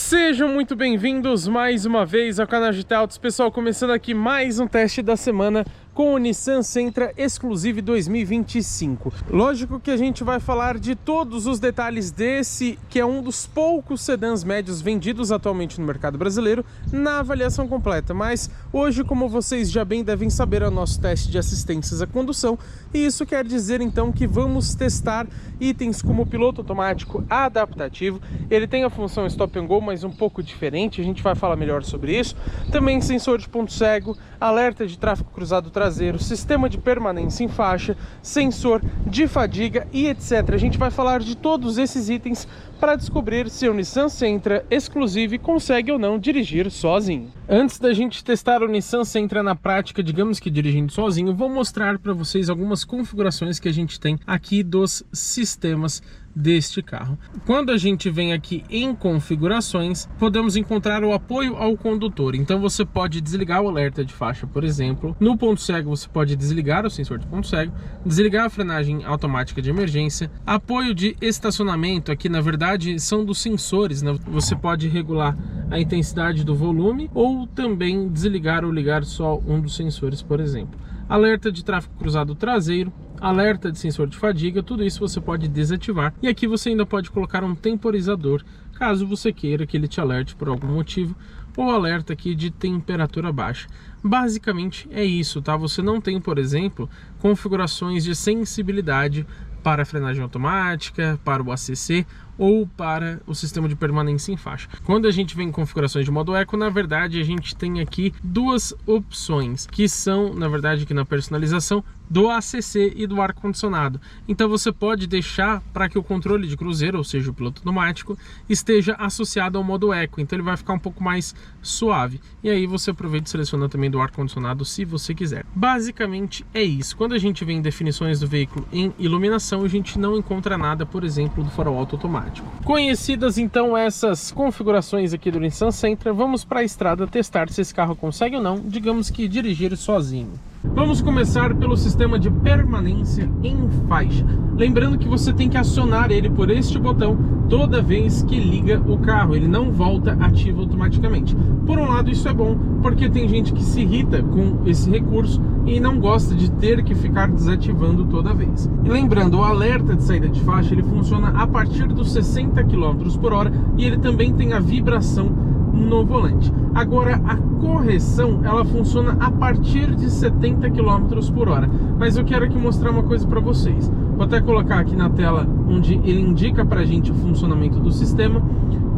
Sejam muito bem-vindos mais uma vez ao canal GT Autos. Pessoal, começando aqui mais um teste da semana com o Nissan Sentra Exclusive 2025. Lógico que a gente vai falar de todos os detalhes desse, que é um dos poucos sedãs médios vendidos atualmente no mercado brasileiro, na avaliação completa. Mas hoje, como vocês já bem devem saber, é o nosso teste de assistências à condução, e isso quer dizer então que vamos testar itens como piloto automático adaptativo. Ele tem a função Stop and Go, mas um pouco diferente, a gente vai falar melhor sobre isso. Também sensor de ponto cego, alerta de tráfego cruzado traseiro, sistema de permanência em faixa, sensor de fadiga e etc. A gente vai falar de todos esses itens para descobrir se o Nissan Sentra Exclusive consegue ou não dirigir sozinho. Antes da gente testar o Nissan Sentra na prática, digamos que dirigindo sozinho, vou mostrar para vocês algumas configurações que a gente tem aqui dos sistemas deste carro. Quando a gente vem aqui em configurações, podemos encontrar o apoio ao condutor. Então você pode desligar o alerta de faixa, por exemplo. No ponto cego você pode desligar o sensor de ponto cego, desligar a frenagem automática de emergência, apoio de estacionamento. Aqui na verdade são dos sensores, né? Você pode regular a intensidade do volume ou também desligar ou ligar só um dos sensores, por exemplo. Alerta de tráfego cruzado traseiro, alerta de sensor de fadiga, tudo isso você pode desativar. E aqui você ainda pode colocar um temporizador, caso você queira que ele te alerte por algum motivo, ou alerta aqui de temperatura baixa. Basicamente é isso, tá? Você não tem, por exemplo, configurações de sensibilidade para a frenagem automática, para o ACC ou para o sistema de permanência em faixa. Quando a gente vem em configurações de modo eco, na verdade a gente tem aqui duas opções, que são, na verdade, aqui na personalização, do ACC e do ar-condicionado. Então você pode deixar para que o controle de cruzeiro, ou seja, o piloto automático, esteja associado ao modo eco, então ele vai ficar um pouco mais suave. E aí você aproveita e seleciona também do ar-condicionado se você quiser. Basicamente é isso. Quando a gente vem em definições do veículo em iluminação, a gente não encontra nada, por exemplo, do farol automático. Conhecidas então essas configurações aqui do Nissan Sentra, vamos para a estrada testar se esse carro consegue ou não, digamos que dirigir sozinho. Vamos começar pelo sistema de permanência em faixa. Lembrando que você tem que acionar ele por este botão toda vez que liga o carro, ele não volta ativo automaticamente. Por um lado isso é bom, porque tem gente que se irrita com esse recurso e não gosta de ter que ficar desativando toda vez. E lembrando, o alerta de saída de faixa ele funciona a partir dos 60 km por hora e ele também tem a vibração no volante. Agora a correção ela funciona a partir de 70 km por hora, mas eu quero aqui mostrar uma coisa para vocês. Vou até colocar aqui na tela onde ele indica pra gente o funcionamento do sistema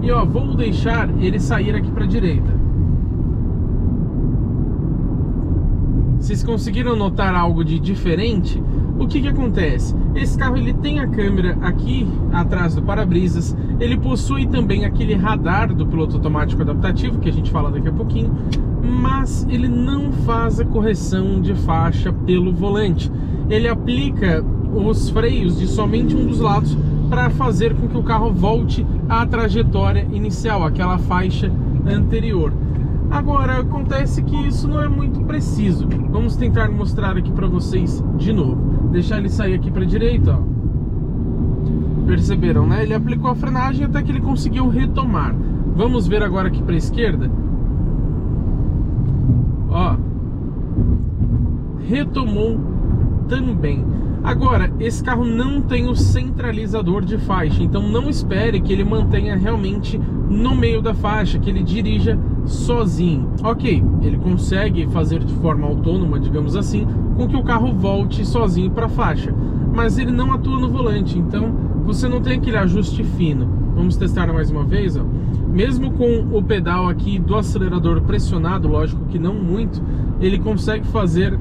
e ó, vou deixar ele sair aqui para a direita. Vocês conseguiram notar algo de diferente? O que acontece? Esse carro ele tem a câmera aqui atrás do para-brisas, ele possui também aquele radar do piloto automático adaptativo, que a gente fala daqui a pouquinho, mas ele não faz a correção de faixa pelo volante. Ele aplica os freios de somente um dos lados para fazer com que o carro volte à trajetória inicial, aquela faixa anterior. Agora, acontece que isso não é muito preciso. Vamos tentar mostrar aqui para vocês de novo. Deixar ele sair aqui para a direita, ó. Perceberam, né? Ele aplicou a frenagem até que ele conseguiu retomar. Vamos ver agora aqui para a esquerda. Ó. Retomou também. Agora, esse carro não tem o centralizador de faixa, então não espere que ele mantenha realmente no meio da faixa, que ele dirija sozinho. Ok, ele consegue fazer de forma autônoma, digamos assim, com que o carro volte sozinho para a faixa, mas ele não atua no volante, então você não tem aquele ajuste fino. Vamos testar mais uma vez, ó. Mesmo com o pedal aqui do acelerador pressionado, lógico que não muito, ele consegue fazer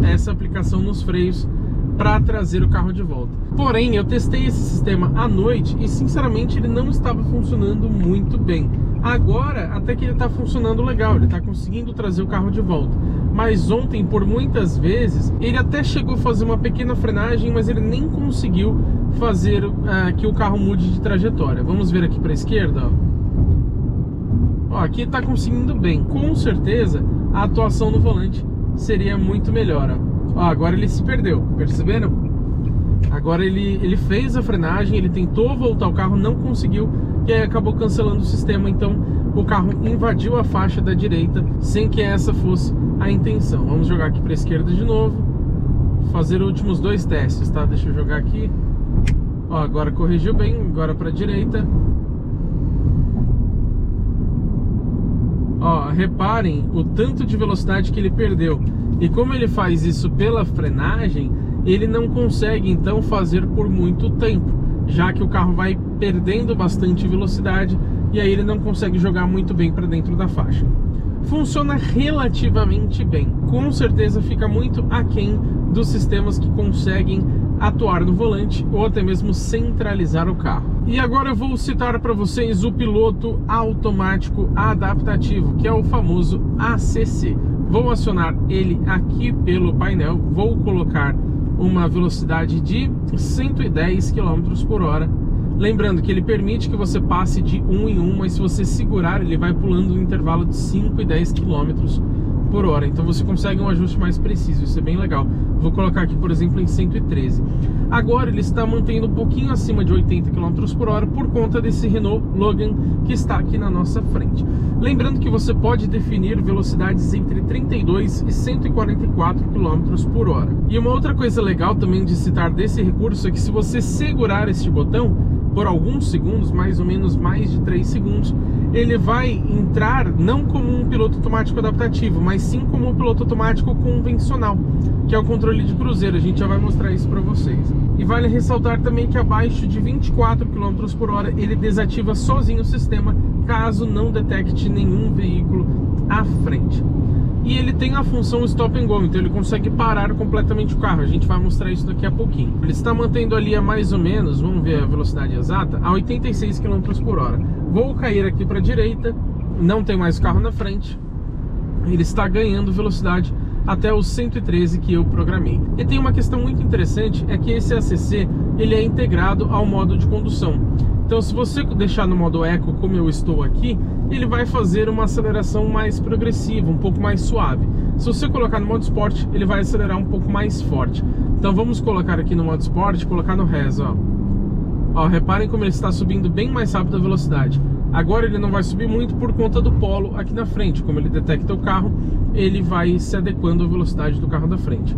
essa aplicação nos freios para trazer o carro de volta. Porém, eu testei esse sistema à noite e sinceramente ele não estava funcionando muito bem. Agora até que ele está funcionando legal, ele está conseguindo trazer o carro de volta. Mas ontem, por muitas vezes, ele até chegou a fazer uma pequena frenagem, mas ele nem conseguiu fazer que o carro mude de trajetória. Vamos ver aqui para a esquerda, ó. Ó, aqui está conseguindo bem. Com certeza a atuação no volante seria muito melhor, ó. Ó, agora ele se perdeu, perceberam? Agora ele fez a frenagem, ele tentou voltar o carro, não conseguiu e aí acabou cancelando o sistema. Então o carro invadiu a faixa da direita sem que essa fosse a intenção. Vamos jogar aqui para a esquerda de novo, fazer os últimos 2 testes, tá? Deixa eu jogar aqui. Ó, agora corrigiu bem, agora para a direita. Ó, reparem o tanto de velocidade que ele perdeu. E como ele faz isso pela frenagem, ele não consegue então fazer por muito tempo, já que o carro vai perdendo bastante velocidade e aí ele não consegue jogar muito bem para dentro da faixa. Funciona relativamente bem, com certeza fica muito aquém dos sistemas que conseguem atuar no volante ou até mesmo centralizar o carro. E agora eu vou citar para vocês o piloto automático adaptativo, que é o famoso ACC. Vou acionar ele aqui pelo painel, vou colocar uma velocidade de 110 km por hora. Lembrando que ele permite que você passe de 1 em 1, mas se você segurar, ele vai pulando no intervalo de 5 e 10 km por hora. Então você consegue um ajuste mais preciso, isso é bem legal. Vou colocar aqui, por exemplo, em 113. Agora ele está mantendo um pouquinho acima de 80 km por hora por conta desse Renault Logan que está aqui na nossa frente. Lembrando que você pode definir velocidades entre 32 e 144 km por hora. E uma outra coisa legal também de citar desse recurso é que se você segurar este botão por alguns segundos, mais ou menos mais de 3 segundos, ele vai entrar não como um piloto automático adaptativo, mas sim como um piloto automático convencional, que é o controle de cruzeiro. A gente já vai mostrar isso para vocês. E vale ressaltar também que abaixo de 24 km por hora ele desativa sozinho o sistema, caso não detecte nenhum veículo à frente. E ele tem a função Stop and Go, então ele consegue parar completamente o carro. A gente vai mostrar isso daqui a pouquinho. Ele está mantendo ali a mais ou menos, vamos ver a velocidade exata, a 86 km por hora. Vou cair aqui para a direita, não tem mais carro na frente. Ele está ganhando velocidade até os 113 que eu programei. E tem uma questão muito interessante, é que esse ACC ele é integrado ao modo de condução. Então se você deixar no modo Eco, como eu estou aqui, ele vai fazer uma aceleração mais progressiva, um pouco mais suave. Se você colocar no modo Sport, ele vai acelerar um pouco mais forte. Então vamos colocar aqui no modo Sport, colocar no Res, ó. Ó, reparem como ele está subindo bem mais rápido a velocidade. Agora ele não vai subir muito por conta do polo aqui na frente. Como ele detecta o carro, ele vai se adequando à velocidade do carro da frente.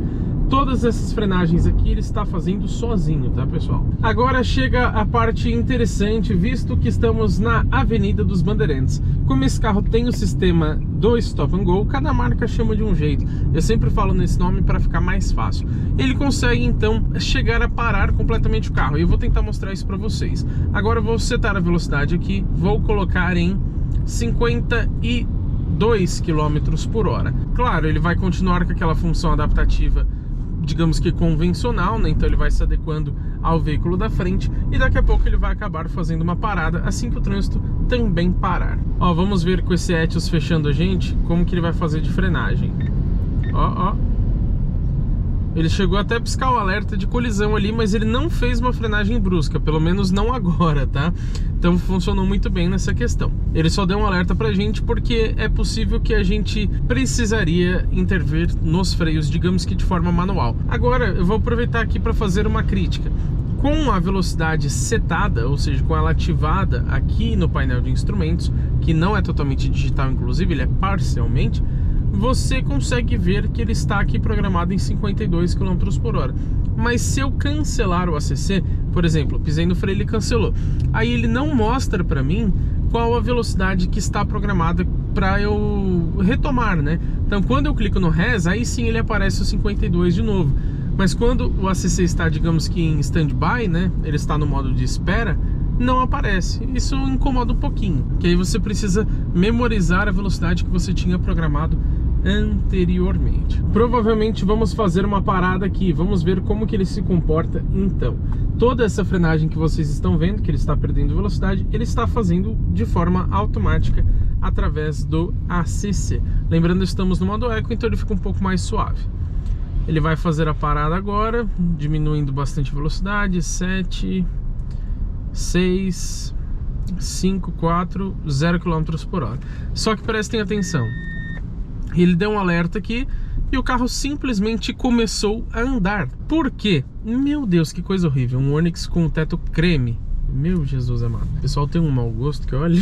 Todas essas frenagens aqui ele está fazendo sozinho, tá, pessoal? Agora chega a parte interessante, visto que estamos na Avenida dos Bandeirantes. Como esse carro tem o sistema do Stop and Go, cada marca chama de um jeito. Eu sempre falo nesse nome para ficar mais fácil. Ele consegue, então, chegar a parar completamente o carro. E eu vou tentar mostrar isso para vocês. Agora eu vou setar a velocidade aqui, vou colocar em 52 km por hora. Claro, ele vai continuar com aquela função adaptativa, digamos que convencional, né? Então ele vai se adequando ao veículo da frente e daqui a pouco ele vai acabar fazendo uma parada assim que o trânsito também parar. Ó, vamos ver com esse Etios fechando a gente, como que ele vai fazer de frenagem. Ó, ó. Ele chegou até a piscar o alerta de colisão ali, mas ele não fez uma frenagem brusca, pelo menos não agora, tá? Então funcionou muito bem nessa questão. Ele só deu um alerta pra gente porque é possível que a gente precisaria intervir nos freios, digamos que de forma manual. Agora eu vou aproveitar aqui para fazer uma crítica. Com a velocidade setada, ou seja, com ela ativada aqui no painel de instrumentos, que não é totalmente digital, inclusive ele é parcialmente, você consegue ver que ele está aqui programado em 52 km por hora. Mas se eu cancelar o ACC, por exemplo, pisei no freio e ele cancelou, aí ele não mostra para mim qual a velocidade que está programada para eu retomar, né? Então quando eu clico no Res, aí sim ele aparece o 52 de novo. Mas quando o ACC está, digamos que em stand-by, né? Ele está no modo de espera, não aparece. Isso incomoda um pouquinho, que aí você precisa memorizar a velocidade que você tinha programado anteriormente. Provavelmente vamos fazer uma parada aqui, vamos ver como que ele se comporta então. Toda essa frenagem que vocês estão vendo, que ele está perdendo velocidade, ele está fazendo de forma automática através do ACC. Lembrando, estamos no modo Eco, então ele fica um pouco mais suave. Ele vai fazer a parada agora, diminuindo bastante a velocidade. 7, 6, 5, 4, 0 km por hora. Só que prestem atenção, ele deu um alerta aqui e o carro simplesmente começou a andar. Por quê? Meu Deus, que coisa horrível. Um Onix com o teto creme. Meu Jesus amado. O pessoal tem um mau gosto que olha.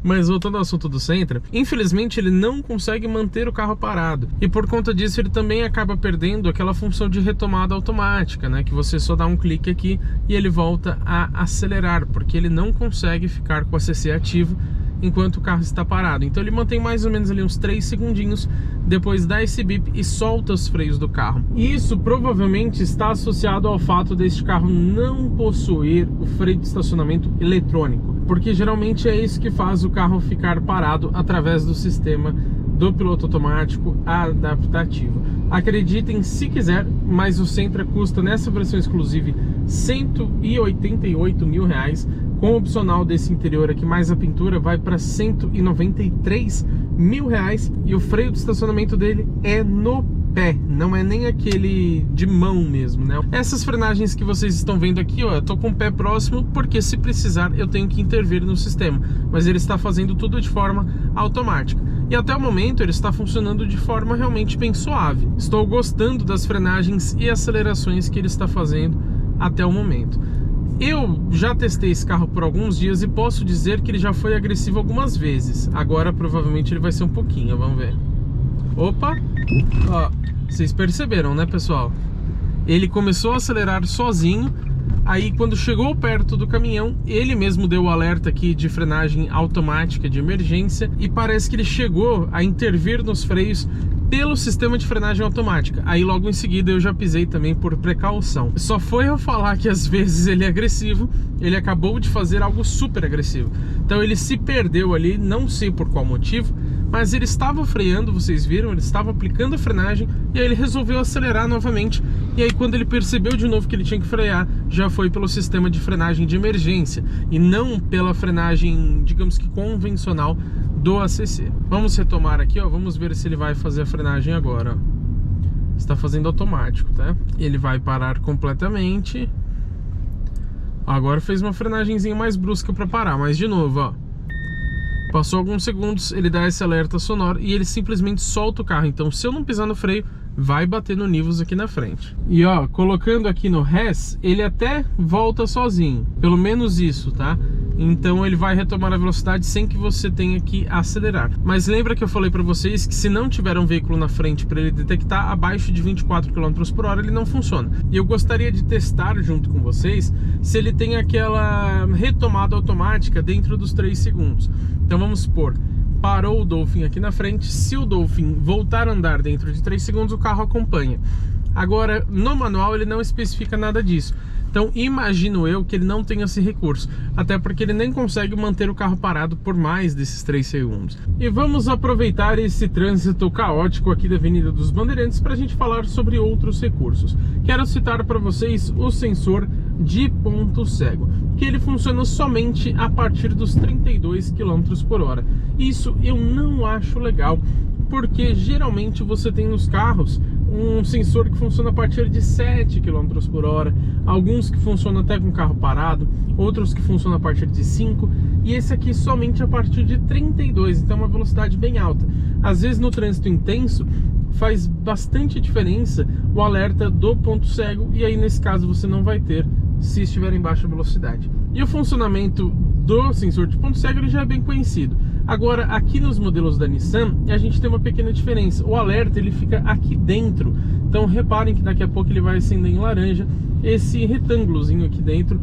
Mas voltando ao assunto do Sentra, infelizmente ele não consegue manter o carro parado. E por conta disso ele também acaba perdendo aquela função de retomada automática, né? Que você só dá um clique aqui e ele volta a acelerar, porque ele não consegue ficar com o ACC ativo enquanto o carro está parado. Então ele mantém mais ou menos ali uns 3 segundinhos, depois dá esse bip e solta os freios do carro. E isso provavelmente está associado ao fato deste carro não possuir o freio de estacionamento eletrônico, porque geralmente é isso que faz o carro ficar parado através do sistema do piloto automático adaptativo. Acreditem se quiser, mas o Sentra custa nessa versão exclusiva R$188 mil, com o opcional desse interior aqui mais a pintura vai para R$193 mil, e o freio de estacionamento dele é no pé, não é nem aquele de mão mesmo, né? Essas frenagens que vocês estão vendo aqui, ó, eu tô com o pé próximo porque se precisar eu tenho que intervir no sistema, mas ele está fazendo tudo de forma automática. E até o momento ele está funcionando de forma realmente bem suave. Estou gostando das frenagens e acelerações que ele está fazendo até o momento. Eu já testei esse carro por alguns dias e posso dizer que ele já foi agressivo algumas vezes. Agora provavelmente ele vai ser um pouquinho, vamos ver. Opa! Ó, vocês perceberam, né, pessoal? Ele começou a acelerar sozinho. Aí quando chegou perto do caminhão, ele mesmo deu o alerta aqui de frenagem automática de emergência. E parece que ele chegou a intervir nos freios pelo sistema de frenagem automática. Aí logo em seguida eu já pisei também por precaução. Só foi eu falar que às vezes ele é agressivo, ele acabou de fazer algo super agressivo. Então ele se perdeu ali, não sei por qual motivo, mas ele estava freando, vocês viram, ele estava aplicando a frenagem e aí ele resolveu acelerar novamente. E aí quando ele percebeu de novo que ele tinha que frear, já foi pelo sistema de frenagem de emergência e não pela frenagem, digamos que convencional do ACC. Vamos retomar aqui, ó, vamos ver se ele vai fazer a frenagem agora, ó. Está fazendo automático, tá? Ele vai parar completamente. Agora fez uma frenagenzinha mais brusca para parar, mas de novo, ó. Passou alguns segundos, ele dá esse alerta sonoro e ele simplesmente solta o carro. Então se eu não pisar no freio, vai bater no Nivus aqui na frente. E ó, colocando aqui no res, ele até volta sozinho, pelo menos isso, tá? Então ele vai retomar a velocidade sem que você tenha que acelerar. Mas lembra que eu falei para vocês que se não tiver um veículo na frente para ele detectar abaixo de 24 km por hora, ele não funciona. E eu gostaria de testar junto com vocês se ele tem aquela retomada automática dentro dos 3 segundos. Então vamos supor, parou o Dolphin aqui na frente, se o Dolphin voltar a andar dentro de 3 segundos, o carro acompanha. Agora, no manual ele não especifica nada disso. Então imagino eu que ele não tenha esse recurso, até porque ele nem consegue manter o carro parado por mais desses 3 segundos. E vamos aproveitar esse trânsito caótico aqui da Avenida dos Bandeirantes para a gente falar sobre outros recursos. Quero citar para vocês o sensor de ponto cego, que ele funciona somente a partir dos 32 km por hora. Isso eu não acho legal, porque geralmente você tem nos carros um sensor que funciona a partir de 7 km por hora, alguns que funcionam até com o carro parado, outros que funcionam a partir de 5, e esse aqui somente a partir de 32, então é uma velocidade bem alta. Às vezes no trânsito intenso faz bastante diferença o alerta do ponto cego, e aí nesse caso você não vai ter se estiver em baixa velocidade. E o funcionamento do sensor de ponto cego ele já é bem conhecido. Agora, aqui nos modelos da Nissan, a gente tem uma pequena diferença. O alerta ele fica aqui dentro. Então reparem que daqui a pouco ele vai acender em laranja esse retângulozinho aqui dentro,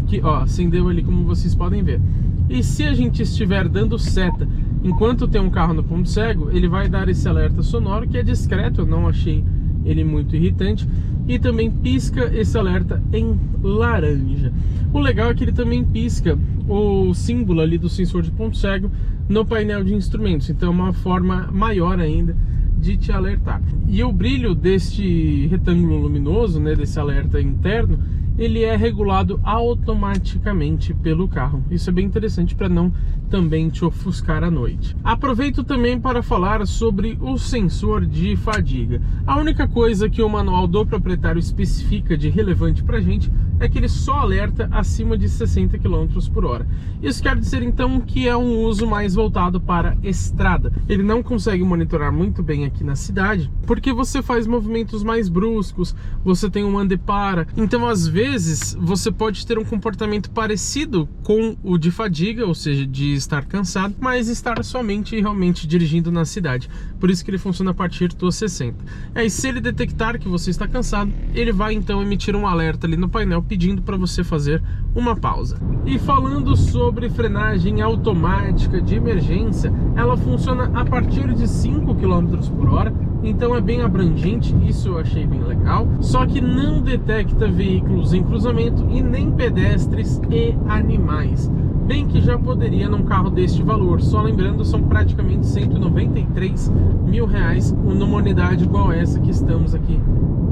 que ó, acendeu ali como vocês podem ver. E se a gente estiver dando seta enquanto tem um carro no ponto cego, ele vai dar esse alerta sonoro que é discreto, eu não achei ele muito irritante, e também pisca esse alerta em laranja. O legal é que ele também pisca o símbolo ali do sensor de ponto cego no painel de instrumentos, então é uma forma maior ainda de te alertar. E o brilho deste retângulo luminoso, né, desse alerta interno, ele é regulado automaticamente pelo carro. Isso é bem interessante para não também te ofuscar à noite. Aproveito também para falar sobre o sensor de fadiga. A única coisa que o manual do proprietário especifica de relevante para a gente é que ele só alerta acima de 60 km por hora. Isso quer dizer então que é um uso mais voltado para estrada. Ele não consegue monitorar muito bem aqui na cidade, porque você faz movimentos mais bruscos, você tem um ande para, então às vezes você pode ter um comportamento parecido com o de fadiga, ou seja, de estar cansado, mas estar somente e realmente dirigindo na cidade. Por isso que ele funciona a partir dos 60. Aí se ele detectar que você está cansado, ele vai então emitir um alerta ali no painel pedindo para você fazer uma pausa. E falando sobre frenagem automática de emergência, ela funciona a partir de 5 km por hora, então é bem abrangente, isso eu achei bem legal. Só que não detecta veículos em cruzamento e nem pedestres e animais. Bem que já poderia num carro deste valor, só lembrando, são praticamente 193 mil reais numa unidade igual essa que estamos aqui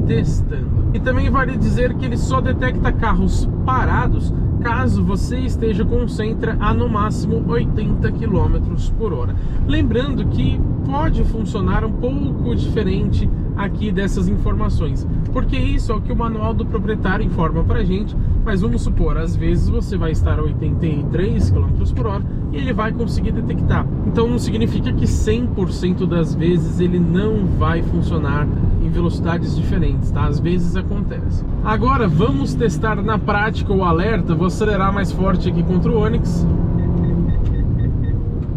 testando. E também vale dizer que ele só detecta carros parados caso você esteja com o Sentra a no máximo 80 km por hora. Lembrando que pode funcionar um pouco diferente aqui dessas informações, porque isso é o que o manual do proprietário informa pra gente, mas vamos supor, às vezes você vai estar a 83 km por hora e ele vai conseguir detectar. Então não significa que 100% das vezes ele não vai funcionar em velocidades diferentes, tá? Às vezes acontece. Agora vamos testar na prática o alerta. Vou acelerar mais forte aqui contra o Onix.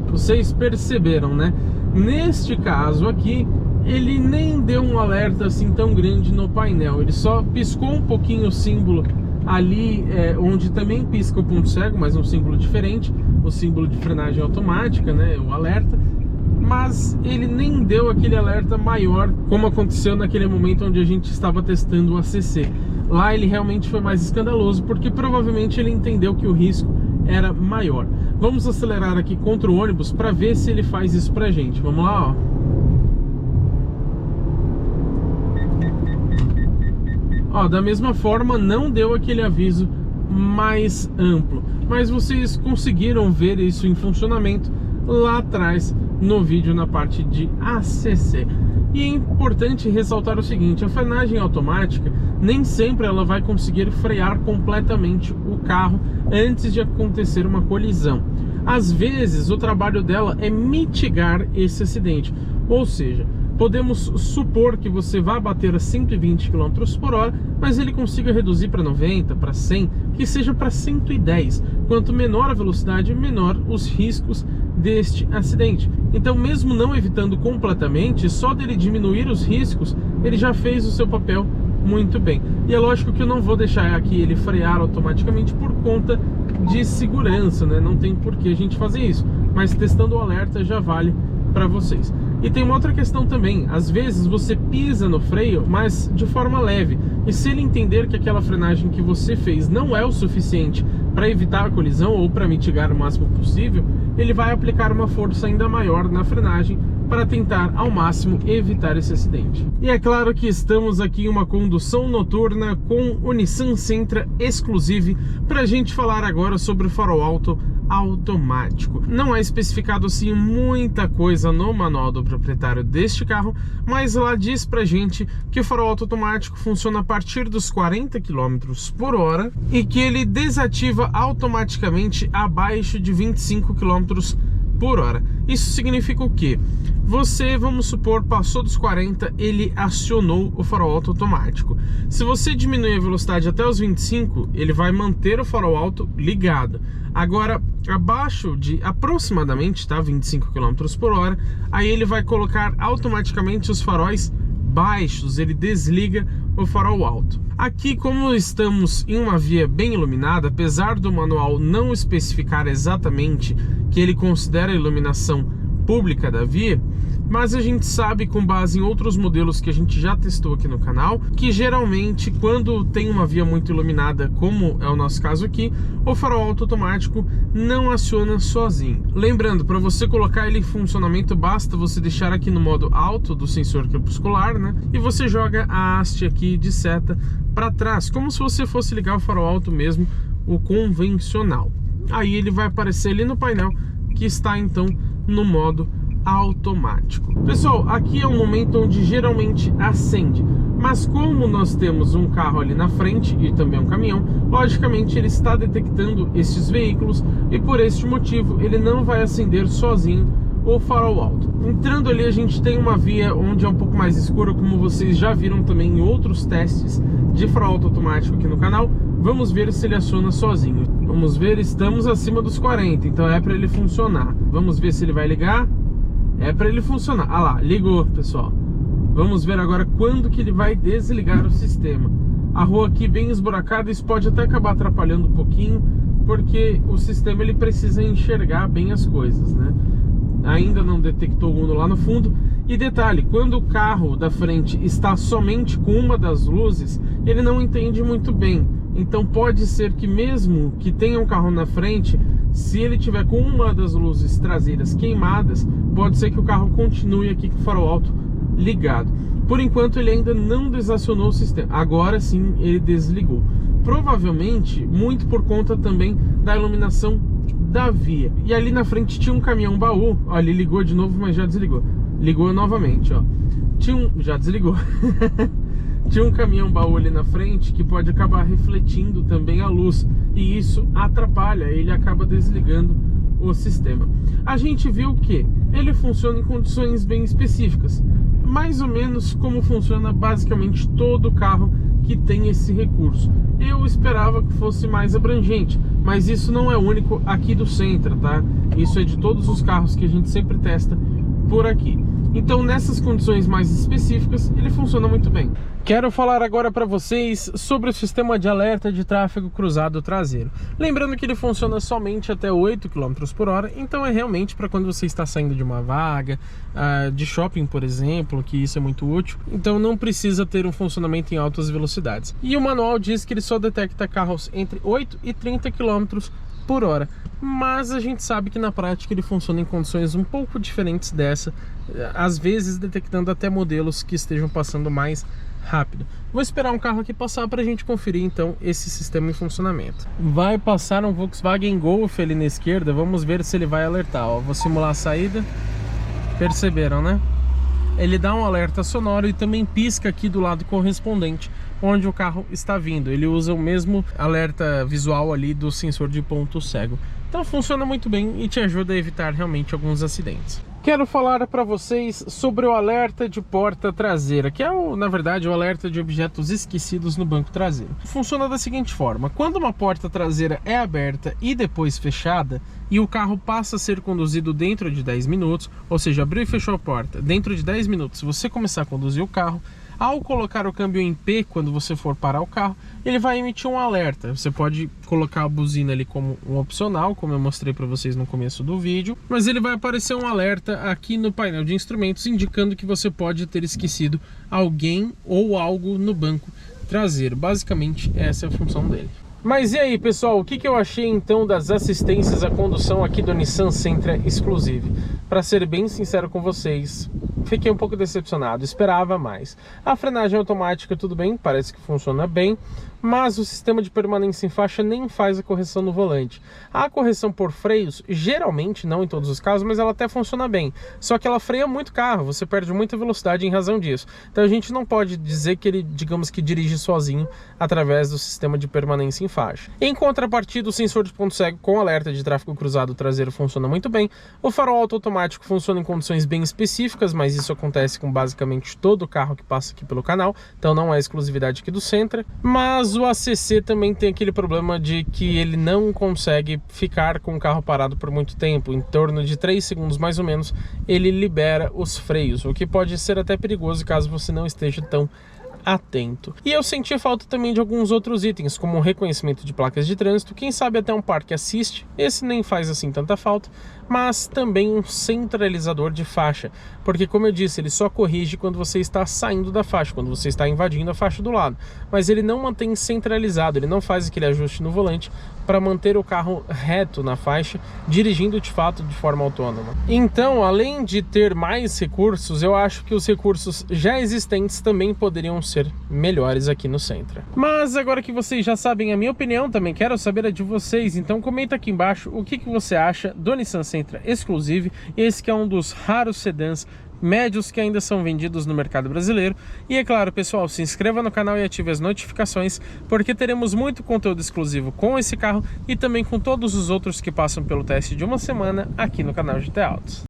Vocês perceberam, né? Neste caso aqui, ele nem deu um alerta assim tão grande no painel. Ele só piscou um pouquinho o símbolo ali, onde também pisca o ponto cego, mas um símbolo diferente, o símbolo de frenagem automática, né? O alerta. Mas ele nem deu aquele alerta maior, como aconteceu naquele momento onde a gente estava testando o ACC. Lá ele realmente foi mais escandaloso, porque provavelmente ele entendeu que o risco era maior. Vamos acelerar aqui contra o ônibus para ver se ele faz isso pra gente. Vamos lá, ó. Ó, da mesma forma não deu aquele aviso mais amplo, mas vocês conseguiram ver isso em funcionamento lá atrás no vídeo na parte de ACC. E é importante ressaltar o seguinte: a frenagem automática nem sempre ela vai conseguir frear completamente o carro antes de acontecer uma colisão. Às vezes o trabalho dela é mitigar esse acidente, ou seja, podemos supor que você vá bater a 120 km por hora, mas ele consiga reduzir para 90, para 100, que seja para 110. Quanto menor a velocidade, menor os riscos deste acidente. Então, mesmo não evitando completamente, só dele diminuir os riscos, ele já fez o seu papel muito bem. E é lógico que eu não vou deixar aqui ele frear automaticamente por conta de segurança, né? Não tem por que a gente fazer isso, mas testando o alerta já vale para vocês. E tem uma outra questão também: às vezes você pisa no freio, mas de forma leve, e se ele entender que aquela frenagem que você fez não é o suficiente para evitar a colisão ou para mitigar o máximo possível, ele vai aplicar uma força ainda maior na frenagem para tentar ao máximo evitar esse acidente. E é claro que estamos aqui em uma condução noturna com o Nissan Sentra Exclusive para a gente falar agora sobre o farol alto automático. Não é especificado assim muita coisa no manual do proprietário deste carro, mas lá diz pra gente que o farol alto automático funciona a partir dos 40 km por hora e que ele desativa automaticamente abaixo de 25 km por hora. Isso significa o quê? Você, vamos supor, passou dos 40, ele acionou o farol alto automático. Se você diminuir a velocidade até os 25, ele vai manter o farol alto ligado. Agora, abaixo de aproximadamente 25 km por hora, aí ele vai colocar automaticamente os faróis baixos, ele desliga o farol alto. Aqui, como estamos em uma via bem iluminada, apesar do manual não especificar exatamente que ele considera a iluminação pública da via, mas a gente sabe, com base em outros modelos que a gente já testou aqui no canal, que geralmente quando tem uma via muito iluminada, como é o nosso caso aqui, o farol alto automático não aciona sozinho. Lembrando, para você colocar ele em funcionamento, basta você deixar aqui no modo alto do sensor crepuscular, né? E você joga a haste aqui de seta para trás, como se você fosse ligar o farol alto mesmo, o convencional. Aí ele vai aparecer ali no painel que está então no modo automático. Pessoal, aqui é um momento onde geralmente acende. Mas como nós temos um carro ali na frente e também um caminhão, logicamente ele está detectando esses veículos e por este motivo ele não vai acender sozinho o farol alto. Entrando ali, a gente tem uma via onde é um pouco mais escura, como vocês já viram também em outros testes de farol alto automático aqui no canal. Vamos ver se ele aciona sozinho. Vamos ver, estamos acima dos 40, então é para ele funcionar. Vamos ver se ele vai ligar. É para ele funcionar. Ah lá, ligou, pessoal. Vamos ver agora quando que ele vai desligar o sistema. A rua aqui bem esburacada, isso pode até acabar atrapalhando um pouquinho, porque o sistema ele precisa enxergar bem as coisas, né? Ainda não detectou o Uno lá no fundo. E detalhe, quando o carro da frente está somente com uma das luzes, ele não entende muito bem. Então pode ser que mesmo que tenha um carro na frente, se ele tiver com uma das luzes traseiras queimadas, pode ser que o carro continue aqui com o farol alto ligado. Por enquanto ele ainda não desacionou o sistema. Agora sim ele desligou. Provavelmente muito por conta também da iluminação da via. E ali na frente tinha um caminhão baú. Olha, ele ligou de novo, mas já desligou. Ligou novamente, ó. Já desligou. Tinha um caminhão baú ali na frente que pode acabar refletindo também a luz, e isso atrapalha, ele acaba desligando o sistema. A gente viu que ele funciona em condições bem específicas, mais ou menos como funciona basicamente todo carro que tem esse recurso. Eu esperava que fosse mais abrangente, mas isso não é único aqui do Sentra, tá? Isso é de todos os carros que a gente sempre testa por aqui. Então, nessas condições mais específicas, ele funciona muito bem. Quero falar agora para vocês sobre o sistema de alerta de tráfego cruzado traseiro. Lembrando que ele funciona somente até 8 km por hora, então é realmente para quando você está saindo de uma vaga, de shopping, por exemplo, que isso é muito útil. Então não precisa ter um funcionamento em altas velocidades. E o manual diz que ele só detecta carros entre 8 e 30 km por hora, mas a gente sabe que na prática ele funciona em condições um pouco diferentes dessa, às vezes detectando até modelos que estejam passando mais rápido. Vou esperar um carro aqui passar para a gente conferir então esse sistema em funcionamento. Vai passar um Volkswagen Golf ali na esquerda, vamos ver se ele vai alertar. Ó, vou simular a saída. Perceberam, né? Ele dá um alerta sonoro e também pisca aqui do lado correspondente onde o carro está vindo. Ele usa o mesmo alerta visual ali do sensor de ponto cego. Então funciona muito bem e te ajuda a evitar realmente alguns acidentes. Quero falar para vocês sobre o alerta de porta traseira, que é, na verdade, o alerta de objetos esquecidos no banco traseiro. Funciona da seguinte forma: quando uma porta traseira é aberta e depois fechada, e o carro passa a ser conduzido dentro de 10 minutos, ou seja, abriu e fechou a porta, dentro de 10 minutos, se você começar a conduzir o carro, ao colocar o câmbio em P, quando você for parar o carro, ele vai emitir um alerta. Você pode colocar a buzina ali como um opcional, como eu mostrei para vocês no começo do vídeo, mas ele vai aparecer um alerta aqui no painel de instrumentos, indicando que você pode ter esquecido alguém ou algo no banco traseiro. Basicamente, essa é a função dele. Mas e aí, pessoal, o que eu achei então das assistências à condução aqui do Nissan Sentra Exclusive? Para ser bem sincero com vocês, fiquei um pouco decepcionado, esperava mais. A frenagem automática, tudo bem, parece que funciona bem, mas o sistema de permanência em faixa nem faz a correção no volante. A correção por freios, geralmente, não em todos os casos, mas ela até funciona bem. Só que ela freia muito carro, você perde muita velocidade em razão disso. Então a gente não pode dizer que ele, digamos que dirige sozinho através do sistema de permanência em faixa. Em contrapartida, o sensor de ponto cego com alerta de tráfego cruzado traseiro funciona muito bem. O farol automático funciona em condições bem específicas, mas isso acontece com basicamente todo carro que passa aqui pelo canal, então não é exclusividade aqui do Sentra. Mas o ACC também tem aquele problema de que ele não consegue ficar com o carro parado por muito tempo. Em torno de 3 segundos mais ou menos, ele libera os freios, o que pode ser até perigoso caso você não esteja tão atento. E eu senti falta também de alguns outros itens, como o reconhecimento de placas de trânsito, quem sabe até um parque assist, esse nem faz assim tanta falta, mas também um centralizador de faixa, porque como eu disse, ele só corrige quando você está saindo da faixa, quando você está invadindo a faixa do lado, mas ele não mantém centralizado, ele não faz aquele ajuste no volante para manter o carro reto na faixa, dirigindo de fato de forma autônoma. Então, além de ter mais recursos, eu acho que os recursos já existentes também poderiam ser melhores aqui no Sentra. Mas agora que vocês já sabem a minha opinião, também quero saber a de vocês, então comenta aqui embaixo o que você acha do Nissan Sentra Exclusive, esse que é um dos raros sedãs médios que ainda são vendidos no mercado brasileiro. E é claro, pessoal, se inscreva no canal e ative as notificações, porque teremos muito conteúdo exclusivo com esse carro e também com todos os outros que passam pelo teste de uma semana aqui no canal GT Autos.